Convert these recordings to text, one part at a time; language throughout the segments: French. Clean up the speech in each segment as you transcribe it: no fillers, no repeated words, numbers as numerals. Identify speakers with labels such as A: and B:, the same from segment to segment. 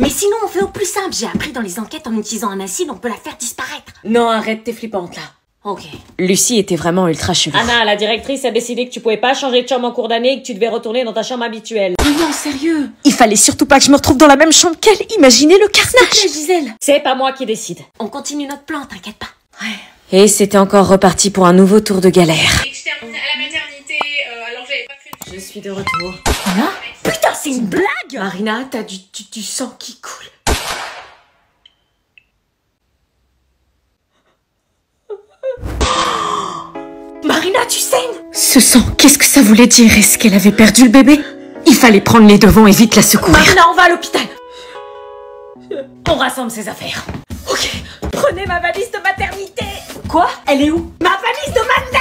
A: Mais sinon, on fait au plus simple. J'ai appris dans les enquêtes, en utilisant un acide, on peut la faire disparaître.
B: Non, arrête, t'es flippante là.
A: Ok.
B: Lucie était vraiment ultra chelou.
C: Anna, la directrice a décidé que tu pouvais pas changer de chambre en cours d'année et que tu devais retourner dans ta chambre habituelle.
B: Oh non, sérieux? Il fallait surtout pas que je me retrouve dans la même chambre qu'elle. Imaginez le carnage.
A: Gisèle.
C: C'est pas moi qui décide.
A: On continue notre plan, t'inquiète pas.
B: Ouais. Et c'était encore reparti pour un nouveau tour de galère.
D: Externe à la maternité, alors j'avais pas prévu.
C: Je suis de retour.
A: Anna? Putain, c'est une blague!
B: Marina, t'as du sang qui coule.
A: Marina, tu saignes!
B: Ce sang, qu'est-ce que ça voulait dire? Est-ce qu'elle avait perdu le bébé? Il fallait prendre les devants et vite la secourir.
A: Marina, on va à l'hôpital!
C: On rassemble ses affaires.
A: Ok.
C: Prenez ma valise de maternité.
A: Quoi? Elle est où?
C: Ma valise de ma mère.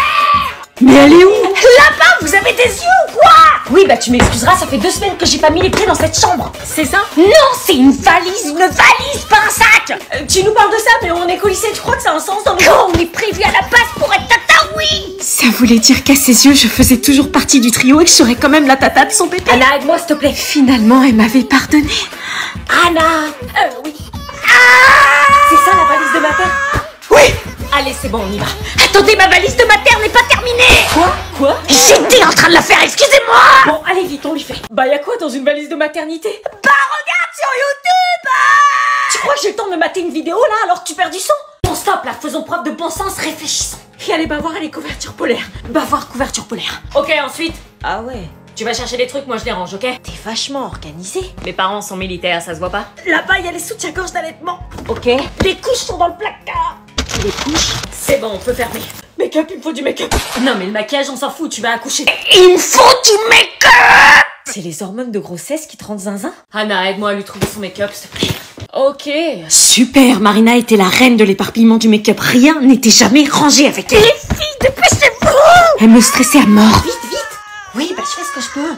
B: Mais elle est où?
A: Là-bas, vous avez des yeux ou quoi?
C: Oui, bah tu m'excuseras, ça fait 2 semaines que j'ai pas mis les pieds dans cette chambre.
A: C'est ça? Non, c'est une valise, pas un sac!
C: Tu nous parles de ça, mais on est colissé, tu crois que ça a un sens dans nos...
A: Quand on est prévu à la base pour être tata, oui!
B: Ça voulait dire qu'à ses yeux, je faisais toujours partie du trio et que je serais quand même la tata de son bébé.
C: Anna, aide-moi s'il te plaît.
B: Finalement, elle m'avait pardonné.
A: Anna!
C: Oui. C'est ça la valise de ma mère?
A: Oui!
C: Allez, c'est bon, on y va.
A: Attendez, ma valise de mater n'est pas terminée!
C: Quoi?
A: J'étais en train de la faire, excusez-moi!
C: Bon, allez vite, on lui fait. Bah y'a quoi dans une valise de maternité?
A: Bah regarde sur YouTube!
C: Tu crois que j'ai le temps de me mater une vidéo là alors que tu perds du sang?
A: Bon stop là, faisons preuve de bon sens, réfléchissons.
C: Et allez bah voir les couvertures polaires.
A: Bah voir couverture polaire.
C: Ok, ensuite,
B: Ah ouais.
C: tu vas chercher des trucs, moi je les range, ok?
A: T'es vachement organisé.
C: Mes parents sont militaires, ça se voit pas?
A: Là-bas, il y a les soutiens-gorge d'allaitement.
C: Ok.
A: Les couches sont dans le placard. Les couches?
C: C'est bon, on peut fermer. Make-up, il me faut du make-up. Non mais le maquillage, on s'en fout, tu vas accoucher.
A: Il me faut du make-up!
B: C'est les hormones de grossesse qui te rendent zinzin?
C: Anna, aide-moi à lui trouver son make-up, s'il te plaît. Ok.
B: Super, Marina était la reine de l'éparpillement du make-up. Rien n'était jamais rangé avec elle.
A: Les filles, dépêchez-vous!
B: Elle me stressait à mort.
A: Oui, bah je fais ce que je peux.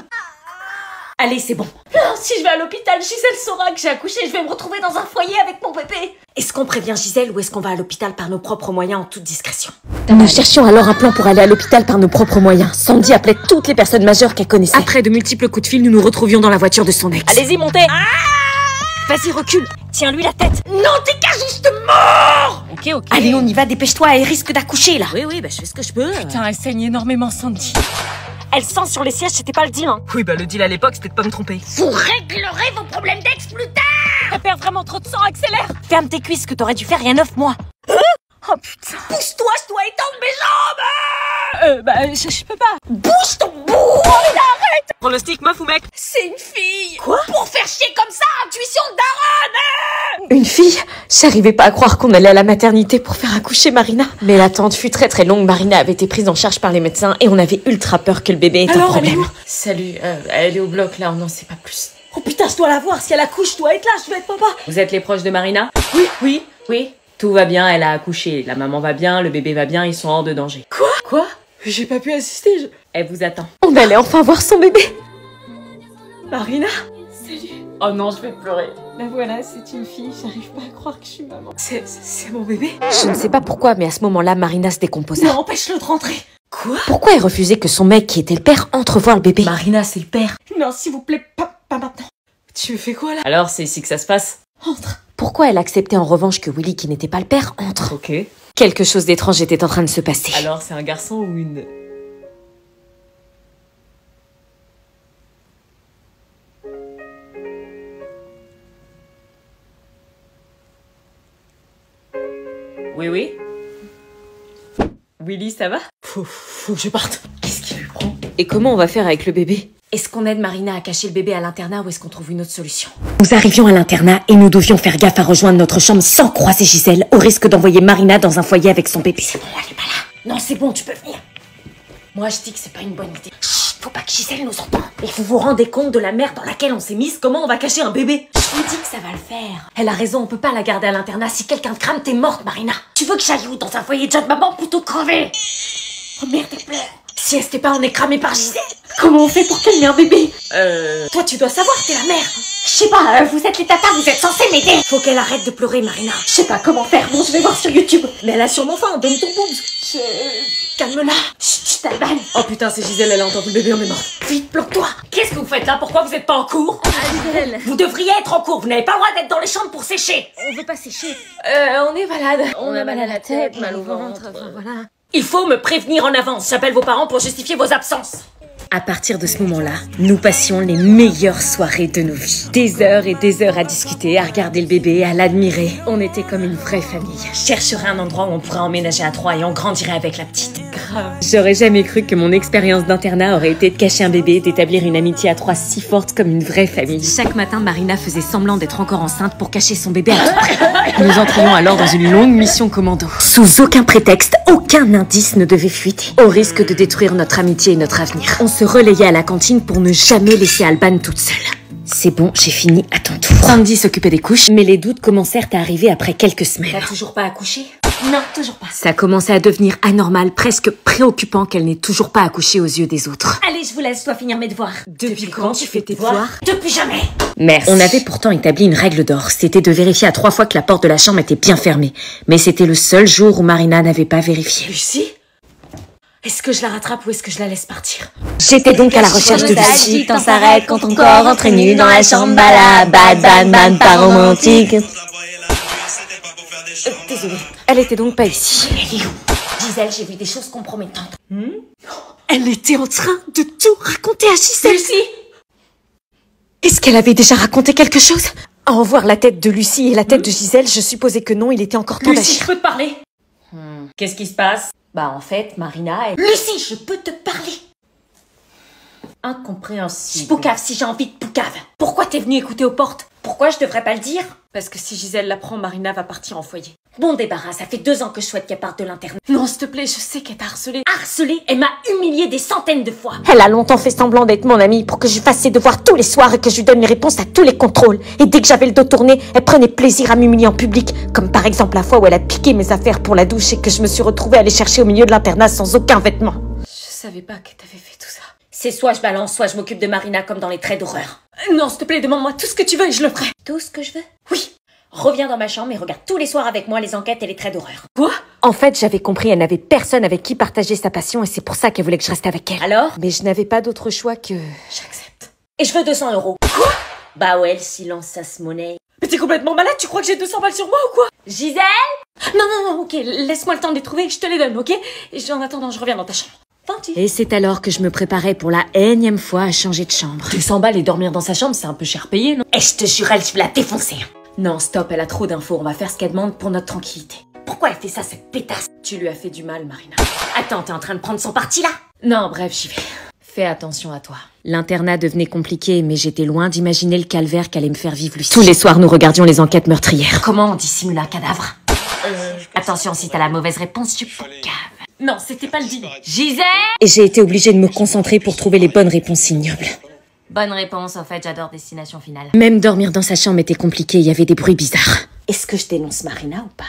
C: Allez, c'est bon. Non, si je vais à l'hôpital, Gisèle saura que j'ai accouché, je vais me retrouver dans un foyer avec mon bébé.
A: Est-ce qu'on prévient Gisèle ou est-ce qu'on va à l'hôpital par nos propres moyens en toute discrétion?
B: Nous cherchions alors un plan pour aller à l'hôpital par nos propres moyens. Sandy appelait toutes les personnes majeures qu'elle connaissait. Après de multiples coups de fil, nous nous retrouvions dans la voiture de son ex.
C: Allez-y, montez.
A: Vas-y, recule.
C: Tiens-lui la tête.
A: Non, t'es qu'à juste mort!
C: Ok.
A: Allez, on y va, dépêche-toi, elle risque d'accoucher là.
C: Oui, bah je fais ce que je peux.
B: Putain, elle saigne énormément, Sandy.
A: Elle sent sur les sièges, c'était pas le deal, hein.
B: Oui, bah le deal à l'époque, c'était de pas me tromper.
A: Vous réglerez vos problèmes d'ex plus tard!
C: Elle perd vraiment trop de sang, accélère.
A: Ferme tes cuisses que t'aurais dû faire il y a 9 mois.
B: Oh putain.
A: Pousse-toi, je dois étendre mes jambes!
B: Je peux pas.
A: Bouge ton bout!
B: Prends le stick, meuf ou mec?
A: C'est une fille! Quoi? Pour faire chier comme ça, intuition de daronne!
B: Une fille? J'arrivais pas à croire qu'on allait à la maternité pour faire accoucher Marina. Mais l'attente fut très très longue. Marina avait été prise en charge par les médecins et on avait ultra peur que le bébé ait un problème.
C: Salut, elle est au bloc là, on n'en sait pas plus.
A: Oh putain, je dois la voir, si elle accouche, je dois être là, je dois être papa!
C: Vous êtes les proches de Marina? Oui. Tout va bien, elle a accouché. La maman va bien, le bébé va bien, ils sont hors de danger.
B: Quoi? J'ai pas pu assister,
C: Elle vous attend.
B: On allait enfin voir son bébé.
C: Marina?
B: Salut.
C: Oh non, je vais pleurer.
B: La voilà, c'est une fille. J'arrive pas à croire que je suis maman. C'est mon bébé? Je ne sais pas pourquoi, mais à ce moment-là, Marina se décomposa.
A: Non, empêche-le de rentrer!
B: Quoi? Pourquoi elle refusait que son mec, qui était le père, entre voir le bébé?
C: Marina, c'est le père.
A: Non, s'il vous plaît, pas maintenant.
B: Tu fais quoi là?
C: Alors, c'est ici que ça se passe?
B: Entre. Pourquoi elle acceptait en revanche que Willy, qui n'était pas le père, entre?
C: Ok.
B: Quelque chose d'étrange était en train de se passer.
C: Alors, c'est un garçon ou une... Oui. Willy, ça va?
B: Faut que je parte. Qu'est-ce qui lui prend? Et comment on va faire avec le bébé?
A: Est-ce qu'on aide Marina à cacher le bébé à l'internat ou est-ce qu'on trouve une autre solution?
B: Nous arrivions à l'internat et nous devions faire gaffe à rejoindre notre chambre sans croiser Gisèle, au risque d'envoyer Marina dans un foyer avec son bébé.
A: C'est bon, elle est pas là. Non, c'est bon, tu peux venir. Moi, je dis que c'est pas une bonne idée. Chut, faut pas que Gisèle nous entende.
C: Et vous vous rendez compte de la merde dans laquelle on s'est mise? Comment on va cacher un bébé?
A: Je vous dis que ça va le faire. Elle a raison, on peut pas la garder à l'internat. Si quelqu'un te crame, t'es morte, Marina. Tu veux que j'aille où? Dans un foyer de jeune maman plutôt que crever? Oh merde, elle pleure. Si elle se pas, on est cramé par Gisèle. Comment on fait pour calmer un bébé? Toi, tu dois savoir, t'es la mère. Je sais pas, vous êtes les tatas, vous êtes censés m'aider. Faut qu'elle arrête de pleurer, Marina. Je sais pas comment faire. Bon, je vais voir sur YouTube. Mais elle a sûrement faim, donne ton boobs. Calme-la. Chut, t'as le ban.
C: Oh putain, c'est Gisèle, elle a entendu le bébé, on est mort.
A: Vite, bloque-toi. Qu'est-ce que vous faites là? Pourquoi vous êtes pas en cours? Vous devriez être en cours, vous n'avez pas le droit d'être dans les chambres pour sécher.
B: On veut pas sécher.
C: On est malade.
B: On a mal à la tête, mal au ventre, voilà.
A: Il faut me prévenir en avance, j'appelle vos parents pour justifier vos absences.
B: À partir de ce moment-là, nous passions les meilleures soirées de nos vies. Des heures et des heures à discuter, à regarder le bébé, à l'admirer. On était comme une vraie famille.
A: Je chercherai un endroit où on pourrait emménager à 3 et on grandirait avec la petite.
C: Grave.
B: J'aurais jamais cru que mon expérience d'internat aurait été de cacher un bébé, d'établir une amitié à 3 si forte comme une vraie famille. Chaque matin, Marina faisait semblant d'être encore enceinte pour cacher son bébé à tout prix. Nous entrions alors dans une longue mission commando. Sous aucun prétexte, aucun indice ne devait fuiter, au risque de détruire notre amitié et notre avenir. On se relayait à la cantine pour ne jamais laisser Alban toute seule. C'est bon, j'ai fini, à ton tour. Sandy s'occupait des couches, mais les doutes commencèrent à arriver après quelques semaines.
A: T'as toujours pas accouché?
C: Non, toujours pas.
B: Ça commençait à devenir anormal, presque préoccupant qu'elle n'ait toujours pas accouché aux yeux des autres.
A: Allez, je vous laisse, dois finir mes devoirs.
B: Depuis quand tu fais tes devoirs?
A: Depuis jamais.
B: Merci. On avait pourtant établi une règle d'or, c'était de vérifier à 3 fois que la porte de la chambre était bien fermée. Mais c'était le seul jour où Marina n'avait pas vérifié.
A: Lucie? Est-ce que je la rattrape ou est-ce que je la laisse partir?
B: J'étais donc à la recherche de Lucie.
C: Quand s'arrête, quand ton corps entre nu dans la chambre, bala, bad, bad, bad, pas romantique.
B: Désolée. Elle était donc pas ici.
A: Elle est où? Gisèle, j'ai vu des choses compromettantes.
B: Elle était en train de tout raconter à Gisèle.
A: Lucie?
B: Est-ce qu'elle avait déjà raconté quelque chose? À en voir la tête de Lucie et la tête de Gisèle, je supposais que non, il était encore temps
A: Lucie, je
B: d'agir.
A: peux te parler? Qu'est-ce qui se passe?
C: Bah en fait, Marina, elle...
A: Lucie, je peux te parler?
C: Incompréhensible.
A: Je poucave si j'ai envie de poucave. Pourquoi t'es venue écouter aux portes? Pourquoi je devrais pas le dire?
C: Parce que si Gisèle l'apprend, Marina va partir en foyer.
A: Bon débarras, ça fait 2 ans que je souhaite qu'elle parte de l'internat.
C: Non, s'il te plaît, je sais qu'elle t'a harcelée.
A: Harcelée, elle m'a humiliée des centaines de fois.
B: Elle a longtemps fait semblant d'être mon amie pour que je fasse ses devoirs tous les soirs et que je lui donne les réponses à tous les contrôles. Et dès que j'avais le dos tourné, elle prenait plaisir à m'humilier en public. Comme par exemple la fois où elle a piqué mes affaires pour la douche et que je me suis retrouvée à les chercher au milieu de l'internat sans aucun vêtement.
C: Je savais pas que t'avais fait tout ça.
A: C'est soit je balance, soit je m'occupe de Marina comme dans les traits d'horreur.
C: Non, s'il te plaît, demande-moi tout ce que tu veux et je le ferai.
A: Tout ce que je veux? Oui. Reviens dans ma chambre et regarde tous les soirs avec moi les enquêtes et les traits d'horreur.
C: Quoi?
B: En fait, j'avais compris, elle n'avait personne avec qui partager sa passion et c'est pour ça qu'elle voulait que je reste avec elle.
A: Alors?
B: Mais je n'avais pas d'autre choix que...
C: J'accepte.
A: Et je veux 200 €. Quoi? Bah ouais, le silence, ça se monnaie.
C: Mais t'es complètement malade, tu crois que j'ai 200 balles sur moi ou quoi?
A: Gisèle?
C: Non, non, non, ok, laisse-moi le temps de les trouver et je te les donne, ok? Et en attendant, je reviens dans ta chambre. Gentil.
B: Et c'est alors que je me préparais pour la énième fois à changer de chambre.
C: 200 balles et dormir dans sa chambre, c'est un peu cher payé, non?
A: Et je te jure, elle, je vais la défoncer.
C: Non, stop, elle a trop d'infos, on va faire ce qu'elle demande pour notre tranquillité.
A: Pourquoi elle fait ça, cette pétasse?
C: Tu lui as fait du mal, Marina.
A: Attends, t'es en train de prendre son parti là?
C: Non, bref, j'y vais. Fais attention à toi.
B: L'internat devenait compliqué, mais j'étais loin d'imaginer le calvaire qu'allait me faire vivre Lucie. Tous les soirs, nous regardions les enquêtes meurtrières.
A: Comment on dissimule un cadavre? Attention, si t'as la mauvaise réponse, tu poucaves.
C: Non, c'était pas le dîner.
A: Gisèle?
B: Et j'ai été obligée de me concentrer pour trouver les bonnes réponses ignobles.
A: Bonne réponse, en fait, j'adore Destination Finale.
B: Même dormir dans sa chambre était compliqué, il y avait des bruits bizarres.
A: Est-ce que je dénonce Marina ou pas?